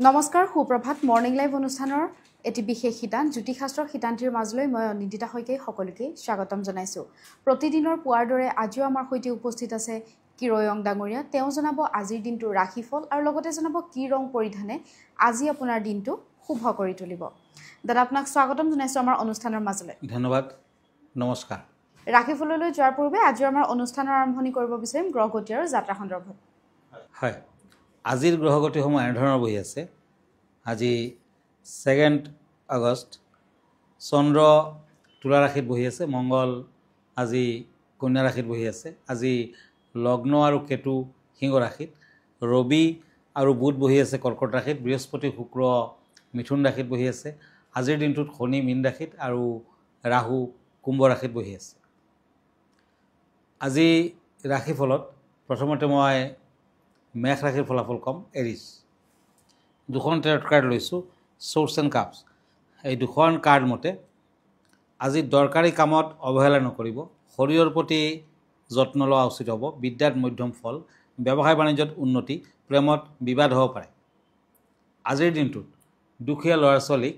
নমস্কাৰ সুপ্ৰভাত morning live অনুষ্ঠানৰ এটি বিশেষ শিতান জ্যোতিষাস্ত্ৰৰ শিতান্তিৰ মাজলৈ মই অনিন্দিতা হৈকে সকলোকে স্বাগতম জনাইছো। প্ৰতিদিনৰ পুৱাৰ দৰে আজিও আমাৰ সৈতে উপস্থিত আছে কিৰয়ং ডাঙৰীয়া। তেওঁ জনাব আজিৰ দিনটোৰ ৰাশিফল আৰু লগতে জনাব কি ৰং পৰিধানে আজি আপোনাৰ দিনটো শুভ কৰি তুলিব। দাদা আপোনাক স্বাগতম জনাইছো আমাৰ অনুষ্ঠানৰ মাজলৈ। ধন্যবাদ, নমস্কাৰ। ৰাশিফললৈ যোৱাৰ পূৰ্বে আজি আমাৰ অনুষ্ঠানৰ আৰম্ভণি কৰিব বিচাৰিম গ্ৰহগতি আৰু যাত্ৰা সন্দৰ্ভত। হয়, আজিৰ গ্ৰহগতিসমূহ এনেধৰণৰ বহি আছে। আজি 2 আগষ্ট চন্দ্ৰ তুলা ৰাশিত বহি আছে, মংগল আজি কন্যা ৰাশিত বহি আছে। আজি লগ্ন আৰু কেতু সিংহ ৰাশিত, ৰবি আৰু বুধ বহি আছে কৰ্কট ৰাশিত, বৃহস্পতি শুক্ৰ মিথুন ৰাশিত বহি আছে। আজিৰ দিনটোত শনি মীন ৰাশিত আৰু ৰাহু কুম্ভ ৰাশিত বহি আছে। আজি ৰাশিফলত প্ৰথমতে মই মেষ ৰাশিৰ ফলাফল কম। এৰিছ, দুখন টেৰট কাৰ্ড লৈছোঁ, চ'ৰ্চ এণ্ড কাপছ। এই দুখন কাৰ্ড মতে আজি দৰকাৰী কামত অৱহেলা নকৰিব, শৰীৰৰ প্ৰতি যত্ন লোৱা উচিত হ'ব, বিদ্যাত মধ্যম ফল, ব্যৱসায় বাণিজ্যত উন্নতি, প্ৰেমত বিবাদ হ'ব পাৰে। আজিৰ দিনটোত দুখীয়া ল'ৰা ছোৱালীক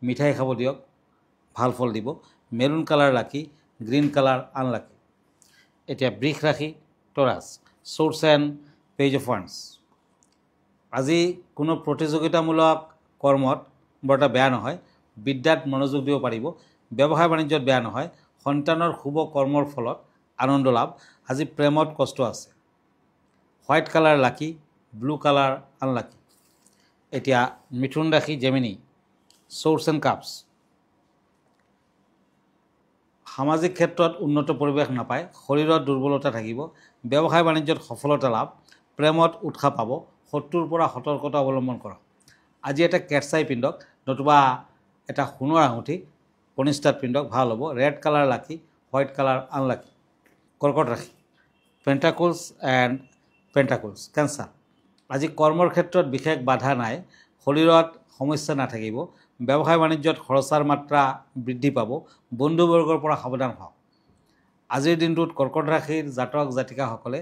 মিঠাই খাব দিয়ক, ভাল ফল দিব। Maroon colour lucky, green colour unlucky. এতিয়া বৃষ ৰাশি, Taurus, swords and page of ওৱান্স। আজি কোনো প্ৰতিযোগিতামূলক কৰ্মত বৰ এটা বেয়া নহয়, বিদ্যাত মনোযোগ দিব পাৰিব, ব্যৱসায় বাণিজ্যত বেয়া নহয়, সন্তানৰ শুভ কৰ্মৰ ফলত আনন্দ লাভ। আজি প্ৰেমত কষ্ট আছে। হোৱাইট কালাৰ লাকি, ব্লু কালাৰ আনলাকি। এতিয়া মিথুন ৰাশি, জেমিনি, চ'ৰ্চ এণ্ড কাপছ। সামাজিক ক্ষেত্ৰত উন্নত পৰিৱেশ নাপায়, শৰীৰত দুৰ্বলতা থাকিব, ব্যৱসায় বাণিজ্যত সফলতা লাভ, প্ৰেমত উৎসাহ পাব, শত্ৰুৰ পৰা সতৰ্কতা অৱলম্বন কৰক। আজি এটা কেটচাই পিন্ধক, নতুবা এটা সোণৰ আঙুঠি কনিষ্ঠাত পিন্ধক, ভাল হ'ব। ৰেড কালাৰ লাকি, হোৱাইট কালাৰ আনলাকি। কৰ্কট ৰাশি, পেণ্টাকলছ এণ্ড পেণ্টাকলছ, কেঞ্চাৰ। আজি কৰ্মৰ ক্ষেত্ৰত বিশেষ বাধা নাই, শৰীৰত সমস্যা নাথাকিব, ব্যৱসায় বাণিজ্যত খৰচাৰ মাত্ৰা বৃদ্ধি পাব, বন্ধুবৰ্গৰ পৰা সাৱধান হওক। আজিৰ দিনটোত কৰ্কট ৰাশিৰ জাতক জাতিকাসকলে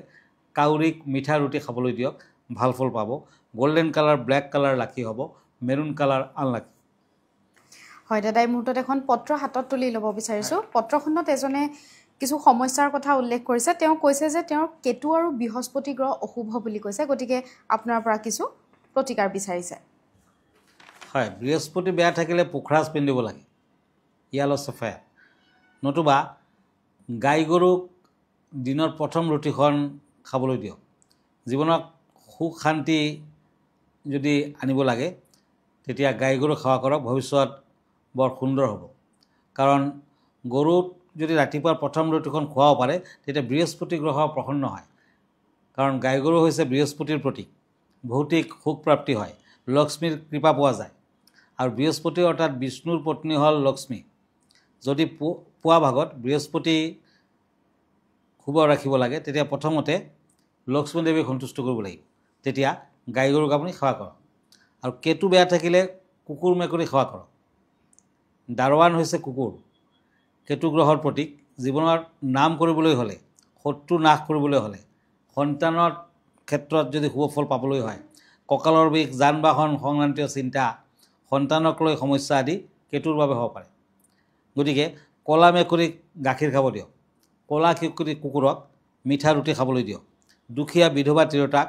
কাউৰীক মিঠা ৰুটি খাবলৈ দিয়ক, ভাল ফল পাব। গল্ডেন কালাৰ, ব্লেক কালাৰ লাকি হ'ব, মেৰুণ কালাৰ আনলাকি। হয় দাদা, এই মুহূৰ্তত এখন পত্ৰ হাতত তুলি ল'ব বিচাৰিছোঁ। পত্ৰখনত এজনে কিছু সমস্যাৰ কথা উল্লেখ কৰিছে। তেওঁ কৈছে যে তেওঁৰ কেতু আৰু বৃহস্পতি গ্ৰহ অশুভ বুলি কৈছে, গতিকে আপোনাৰ পৰা কিছু প্ৰতিকাৰ বিচাৰিছে। হয়, বৃহস্পতি বেয়া থাকিলে পোখৰাজ পিন্ধিব লাগে, য়েলো চাফেয়াৰ, নতুবা গাই গৰুক দিনৰ প্ৰথম ৰুটিখন খাবলৈ দিয়ক। জীৱনত সুখ শান্তি যদি আনিব লাগে তেতিয়া গাই গৰু সেৱা কৰক, ভৱিষ্যত বৰ সুন্দৰ হ'ব। কাৰণ গৰুক যদি ৰাতিপুৱাৰ প্ৰথম ৰুটিখন খুৱাব পাৰে তেতিয়া বৃহস্পতি গ্ৰহ প্ৰসন্ন হয়। কাৰণ গাই গৰু হৈছে বৃহস্পতিৰ প্ৰতীক, ভৌতিক সুখ প্ৰাপ্তি হয়, লক্ষ্মীৰ কৃপা পোৱা যায়। আৰু বৃহস্পতি অৰ্থাৎ বিষ্ণুৰ পত্নী হ'ল লক্ষ্মী। যদি পুৱা ভাগত বৃহস্পতি শুভ ৰাখিব লাগে তেতিয়া প্ৰথমতে লক্ষ্মী দেৱীক সন্তুষ্ট কৰিব লাগিব, তেতিয়া গাই গৰুক আপুনি সেৱা কৰক। আৰু কেতু বেয়া থাকিলে কুকুৰ মেকুৰী সেৱা কৰক। দাৰৱান হৈছে কুকুৰ, কেতু গ্ৰহৰ প্ৰতীক। জীৱনত নাম কৰিবলৈ হ'লে, শত্ৰু নাশ কৰিবলৈ হ'লে, সন্তানৰ ক্ষেত্ৰত যদি শুভ ফল পাবলৈ হয়, কঁকালৰ বিষ, যান বাহন সংক্ৰান্তীয় চিন্তা, সন্তানক লৈ সমস্যা আদি কেতুৰ বাবে হ'ব পাৰে। গতিকে ক'লা মেকুৰীক গাখীৰ খাব দিয়ক, ক'লা কুকুৰক মিঠা ৰুটি খাবলৈ দিয়ক। দুখীয়া বিধৱা তিৰোতাক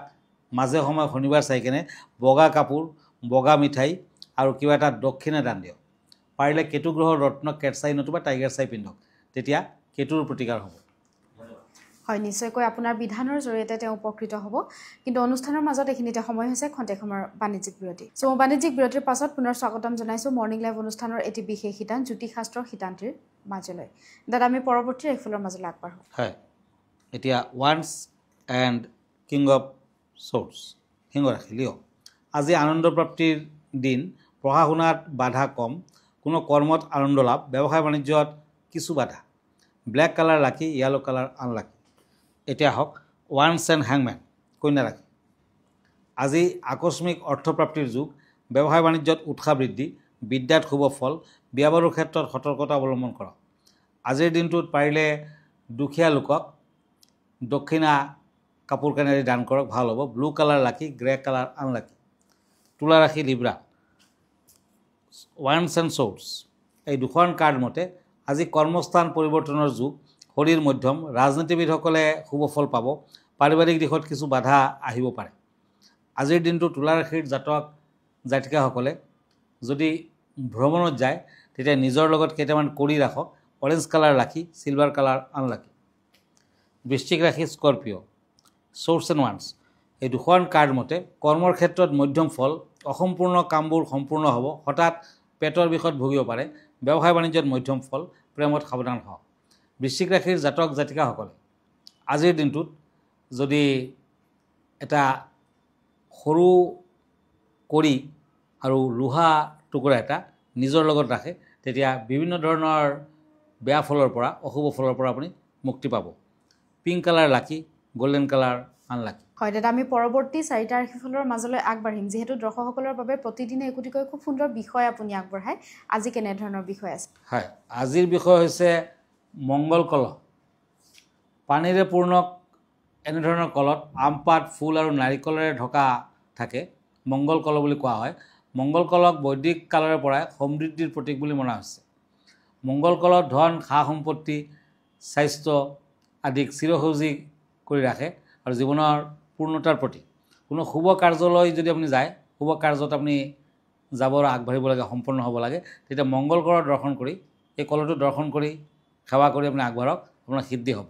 মাজে সময়ে শনিবাৰ চাই কেনে বগা কাপোৰ, বগা মিঠাই আৰু কিবা এটা দক্ষিণা দান দিয়ক। পাৰিলে কেতু গ্ৰহৰ ৰত্ন কেটচাই নতুবা টাইগাৰ চাই পিন্ধক, তেতিয়া কেতুৰ প্ৰতিকাৰ হ'ব। হয়, নিশ্চয়কৈ আপোনাৰ বিধানৰ জৰিয়তে তেওঁ উপকৃত হ'ব। কিন্তু অনুষ্ঠানৰ মাজত এইখিনিতে সময় হৈছে খন্তেক সময়ৰ বাণিজ্যিক বিৰতি। বাণিজ্যিক বিৰতিৰ পাছত পুনৰ স্বাগতম জনাইছোঁ মৰ্নিং লাইভ অনুষ্ঠানৰ এটি বিশেষ শিতান জ্যোতিষাস্ত্ৰৰ শিতান্তিৰ মাজলৈ। দাদা, আমি পৰৱৰ্তী ৰাশিফলৰ মাজলৈ আগবাঢ়োঁ। হয়, এতিয়া ওৱান্স এণ্ড কিং অফ চ'ৰ্চ, সিংহ ৰাশি, লিঅ'। আজি আনন্দ প্ৰাপ্তিৰ দিন, পঢ়া শুনাত বাধা কম, কোনো কৰ্মত আনন্দ লাভ, ব্যৱসায় বাণিজ্যত কিছু বাধা। ব্লেক কালাৰ লাকি, য়েলো কালাৰ আনলাকি। এতিয়া হওক ওৱান্স এণ্ড হেংমেন, কন্যা ৰাশি। আজি আকস্মিক অৰ্থপ্ৰাপ্তিৰ যুগ, ব্যৱসায় বাণিজ্যত উৎসাহ বৃদ্ধি, বিদ্যাত শুভ ফল, বিয়া বাৰুৰ ক্ষেত্ৰত সতৰ্কতা অৱলম্বন কৰক। আজিৰ দিনটোত পাৰিলে দুখীয়া লোকক দক্ষিণা কাপোৰ কানি দান কৰক, ভাল হ'ব। ব্লু কালাৰ লাকি, গ্ৰে কালাৰ আনলাকি। তুলা ৰাশি লিব্ৰা, ওৱান্স এণ্ড ছৰ্ডছ, এই দুখন কাৰ্ড মতে আজি কৰ্মস্থান পৰিৱৰ্তনৰ যুগ, শৰীৰ মধ্যম, ৰাজনীতিবিদসকলে শুভ ফল পাব, পাৰিবাৰিক দিশত কিছু বাধা আহিব পাৰে। আজিৰ দিনটো তুলা ৰাশিৰ জাতক জাতিকাসকলে যদি ভ্ৰমণত যায় তেতিয়া নিজৰ লগত কেইটামান কৰি ৰাখক। অৰেঞ্জ কালাৰ লাকি, চিলভাৰ কালাৰ আনলাকি। বৃশ্চিক ৰাশি স্কৰপিঅ', ছৰ্ডছ এণ্ড ওৱান্স, এই দুখন কাৰ্ড মতে কৰ্মৰ ক্ষেত্ৰত মধ্যম ফল, অসম্পূৰ্ণ কামবোৰ সম্পূৰ্ণ হ'ব, হঠাৎ পেটৰ বিষত ভুগিব পাৰে, ব্যৱসায় বাণিজ্যত মধ্যম ফল, প্ৰেমত সাৱধান হওক। বৃশ্চিক ৰাশিৰ জাতক জাতিকাসকলে আজিৰ দিনটোত যদি এটা সৰু কৰি আৰু লোহা টুকুৰা এটা নিজৰ লগত ৰাখে তেতিয়া বিভিন্ন ধৰণৰ বেয়া ফলৰ পৰা, অশুভ ফলৰ পৰা আপুনি মুক্তি পাব। পিংক কালাৰ লাকি, গোল্ডেন কালাৰ আনলাকি। হয় দাদা, আমি পৰৱৰ্তী 4টা ৰাশিফলৰ মাজলৈ আগবাঢ়িম। যিহেতু দৰ্শকসকলৰ বাবে প্ৰতিদিনে একোটিকৈ খুব সুন্দৰ বিষয় আপুনি আগবঢ়ায়, আজি কেনেধৰণৰ বিষয় আছে? হয়, আজিৰ বিষয় হৈছে মংগল কলহ। পানীৰে পূৰ্ণ এনেধৰণৰ কলত আম পাত, ফুল আৰু নাৰিকলেৰে ঢকা থাকে, মংগল কলহ বুলি কোৱা হয়। মংগল কলক বৈদিক কালৰে পৰাই সমৃদ্ধিৰ প্ৰতীক বুলি মনা হৈছে। মংগল কলত ধন, সা সম্পত্তি, স্বাস্থ্য আদিক চিৰসেউজী কৰি ৰাখে আৰু জীৱনৰ পূৰ্ণতাৰ প্ৰতীক। কোনো শুভ কাৰ্যলৈ যদি আপুনি যায়, শুভ কাৰ্যত আপুনি যাবৰ আগবাঢ়িব লাগে, সম্পন্ন হ'ব লাগে, তেতিয়া মংগল কলহ দৰ্শন কৰি, এই কলহটো দৰ্শন কৰি সেৱা কৰি আপুনি আগবাঢ়ক, আপোনাৰ সিদ্ধি হ'ব।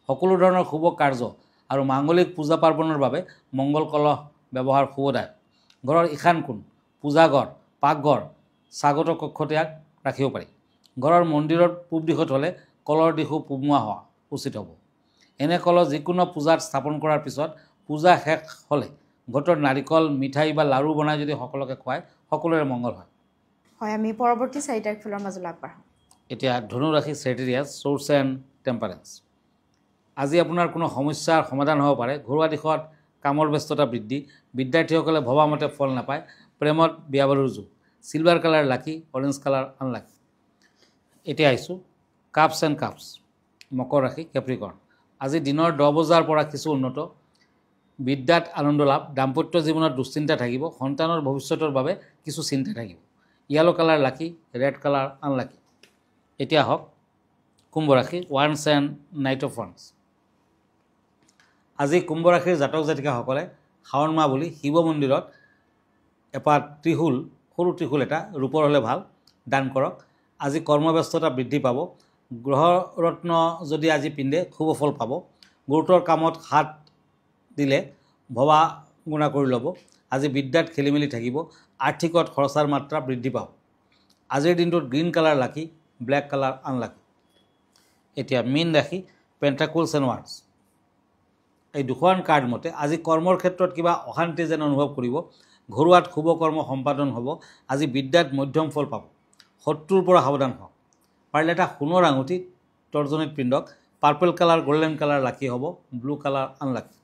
সকলো ধৰণৰ শুভ কাৰ্য আৰু মাংগলিক পূজা পাৰ্বণৰ বাবে মংগল কলহ ব্যৱহাৰ শুভদায়ক। ঘৰৰ ঈশান কোণ, পূজাঘৰ, পাকঘৰ, স্বাগত কক্ষত ইয়াক ৰাখিব পাৰি। ঘৰৰ মন্দিৰৰ পূব দিশত হ'লে কলৰ দিশো পূবমুৱা হোৱা উচিত হ'ব। এনে কলহ যিকোনো পূজাত স্থাপন কৰাৰ পিছত পূজা শেষ হ'লে ঘটত নাৰিকল, মিঠাই বা লাড়ু বনাই যদি সকলোকে খুৱায়, সকলোৰে মংগল হয়। হয়, আমি পৰৱৰ্তী 4টা ৰাশিফলৰ মাজলৈ আগবাঢ়াম। এতিয়া ধনু ৰাশি চেৰিটিয়াছ, ছৰ্ডছ এণ্ড টেম্পাৰেন্স। আজি আপোনাৰ কোনো সমস্যাৰ সমাধান হ'ব পাৰে। ঘৰুৱা দিশত কামৰ ব্যস্ততা বৃদ্ধি, বিদ্যাৰ্থীসকলে ভবামতে ফল নাপায়, প্ৰেমত বিয়া বাৰুৰ যুগ। চিলভাৰ কালাৰ লাকি, অৰেঞ্জ কালাৰ আনলাকি। এতিয়া আহিছোঁ কাপছ এণ্ড কাপছ, মকৰ ৰাশি কেপ্ৰিকৰ্ণ। আজি দিনৰ 10 বজাৰ পৰা কিছু উন্নত, বিদ্যাত আনন্দ লাভ, দাম্পত্য জীৱনত দুশ্চিন্তা থাকিব, সন্তানৰ ভৱিষ্যতৰ বাবে কিছু চিন্তা থাকিব। য়েলো কালাৰ লাকি, ৰেড কালাৰ আনলাকি। এতিয়া হওক কুম্ভ ৰাশি, ওৱান্স এণ্ড নাইট অফ ওৱান্স। আজি কুম্ভ ৰাশিৰ জাতক জাতিকাসকলে শাওণ মাহ বুলি শিৱ মন্দিৰত এপাত ত্ৰিশূল, সৰু ত্ৰিশূল এটা, ৰূপৰ হ'লে ভাল, দান কৰক। আজি কৰ্মব্যস্ততা বৃদ্ধি পাব। গ্ৰহৰত্ন যদি আজি পিন্ধে শুভ ফল পাব। গুৰুতৰ কামত হাত দিলে ভবা গুণা কৰি ল'ব। আজি বিদ্যাত খেলি মেলি থাকিব, আৰ্থিকত খৰচাৰ মাত্ৰা বৃদ্ধি পাব। আজিৰ দিনটোত গ্ৰীণ কালাৰ লাকি, ব্লেক কালাৰ আনলাকি। এতিয়া মীন ৰাশি, পেণ্টাকুলছ এণ্ড ওৱান্স। এই দুখন কাৰ্ড মতে আজি কৰ্মৰ ক্ষেত্ৰত কিবা অশান্তি যেন অনুভৱ কৰিব, ঘৰুৱাত শুভ কৰ্ম সম্পাদন হ'ব। আজি বিদ্যাত মধ্যম ফল পাব, শত্ৰুৰ পৰা সাৱধান হওক। পাৰিলে এটা সোণৰ আঙুঠি তৰ্জনীত পিন্ধক। পাৰ্পল কালাৰ, গোল্ডেন কালাৰ লাকি হ'ব, ব্লু কালাৰ আনলাকি।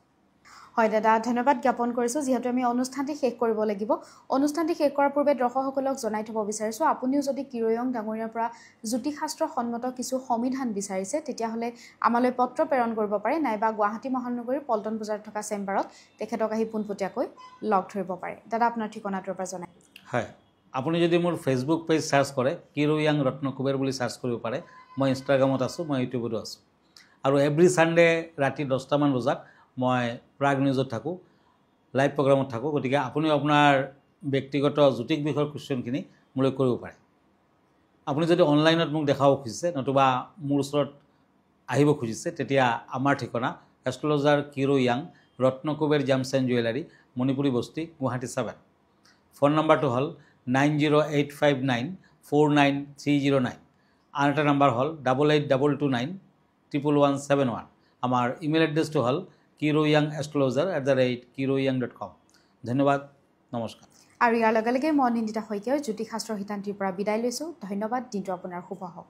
হয় দাদা, ধন্যবাদ জ্ঞাপন কৰিছোঁ। যিহেতু আমি অনুষ্ঠানটি শেষ কৰিব লাগিব, অনুষ্ঠানটি শেষ কৰাৰ পূৰ্বে দৰ্শকসকলক জনাই থ'ব বিচাৰিছোঁ, আপুনিও যদি কিৰয়ং ডাঙৰীয়াৰ পৰা জ্যোতিষশাস্ত্ৰ সন্মত কিছু সমিধান বিচাৰিছে তেতিয়াহ'লে আমালৈ পত্ৰ প্ৰেৰণ কৰিব পাৰে, নাইবা গুৱাহাটী মহানগৰীৰ পল্টন বজাৰত থকা চেম্বাৰত তেখেতক আহি পোনপটীয়াকৈ লগ ধৰিব পাৰে। দাদা, আপোনাৰ ঠিকনাটোৰ পৰা জনাই। হয়, আপুনি যদি মোৰ ফেচবুক পেজ চাৰ্চ কৰে, কিৰয়াং ৰত্নকুবেৰ বুলি চাৰ্চ কৰিব পাৰে। মই ইনষ্টাগ্ৰামত আছোঁ, মই ইউটিউবতো আছোঁ। আৰু এভৰি ছানডে ৰাতি 10টামান বজাত মই প্ৰাগ নিউজত থাকোঁ, লাইভ প্ৰগ্ৰামত থাকোঁ। গতিকে আপুনিও আপোনাৰ ব্যক্তিগত জ্যোতিষ বিষয়ৰ কুৱেশ্যনখিনি মোলৈ কৰিব পাৰে। আপুনি যদি অনলাইনত মোক দেখাব খুজিছে, নতুবা মোৰ ওচৰত আহিব খুজিছে, তেতিয়া আমাৰ ঠিকনা astrologer Kiryang Ratnakuber gems and jewellery, Manipuri Basti, Guwahati 7। Phone নম্বৰটো হ'ল 9085949309। আন এটা নম্বৰ হ'ল 8822911171। আমাৰ ইমেইল এড্ৰেছটো হ'ল kiroyangastrologer@kiroyang.com। ধন্যবাদ, নমস্কাৰ। আৰু ইয়াৰ লগে লগে মই নিন্দিতা শইকীয়াৰ জ্যোতিষশাস্ত্ৰ সিদ্ধান্তিৰ পৰা বিদায় লৈছোঁ। ধন্যবাদ, দিনটো আপোনাৰ শুভ হওক।